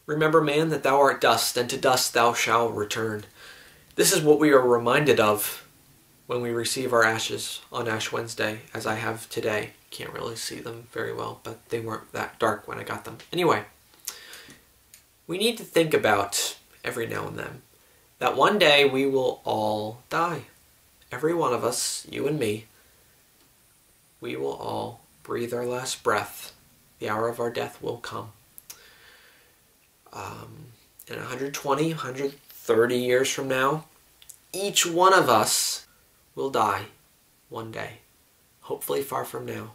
Remember, man, that thou art dust, and to dust thou shalt return. This is what we are reminded of when we receive our ashes on Ash Wednesday, as I have today. Can't really see them very well, but they weren't that dark when I got them. Anyway, we need to think about, every now and then, that one day we will all die. Every one of us, you and me, we will all breathe our last breath. The hour of our death will come. In 120, 130 years from now, each one of us will die one day. Hopefully far from now.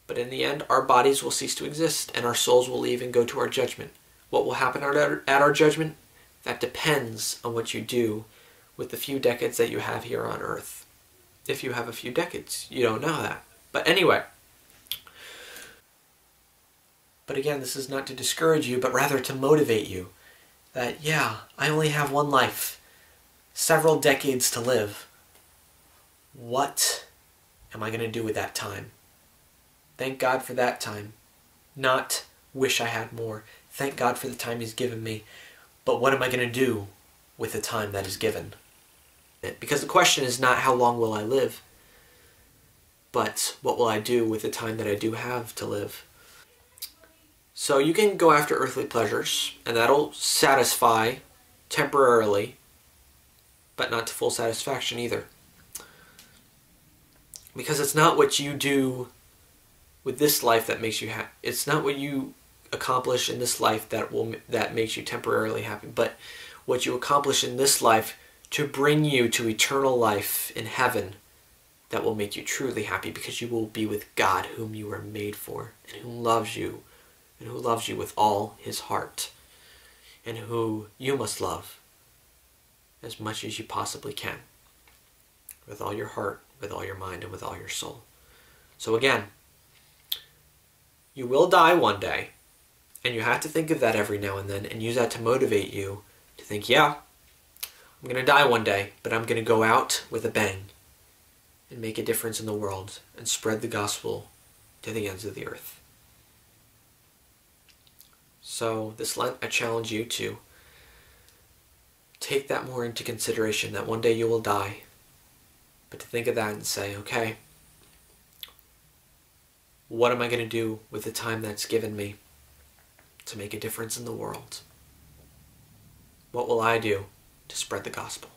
But in the end, our bodies will cease to exist, and our souls will leave and go to our judgment. What will happen at our judgment? That depends on what you do with the few decades that you have here on earth. If you have a few decades, you don't know that. But anyway. But again, this is not to discourage you, but rather to motivate you. That, yeah, I only have one life. Several decades to live. What am I going to do with that time? Thank God for that time. Not wish I had more. Thank God for the time He's given me. But what am I going to do with the time that is given? Because the question is not how long will I live, but what will I do with the time that I do have to live? So you can go after earthly pleasures, and that'll satisfy temporarily, but not to full satisfaction either. Because it's not what you do with this life that makes you happy. It's not what you accomplish in this life that makes you temporarily happy, but what you accomplish in this life to bring you to eternal life in heaven that will make you truly happy, because you will be with God, whom you were made for, and who loves you, and who loves you with all His heart, and who you must love as much as you possibly can, with all your heart, with all your mind, and with all your soul. So again, you will die one day, and you have to think of that every now and then, and use that to motivate you to think, yeah, I'm going to die one day, but I'm going to go out with a bang and make a difference in the world and spread the gospel to the ends of the earth. So this Lent, I challenge you to take that more into consideration, that one day you will die, but to think of that and say, okay, what am I going to do with the time that's given me to make a difference in the world? What will I do to spread the gospel?